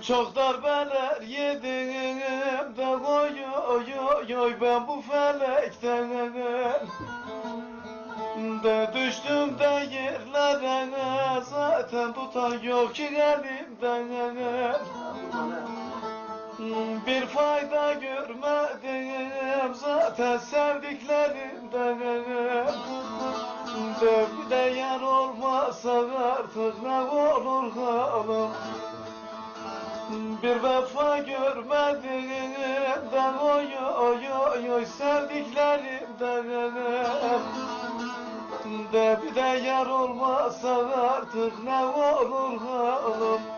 Çok darbeler yedim de oy oy oy oy ben bu felekten de düştüm de yerlere zaten tutan yok ki elimden. Bir fayda görmedim zaten sevdiklerimden de bir de yar olmasa artık ne olur halim. Bir vefa görmedim de oy oy oy oy sevdiklerimden de bir de yar olmasa artık ne olur halim.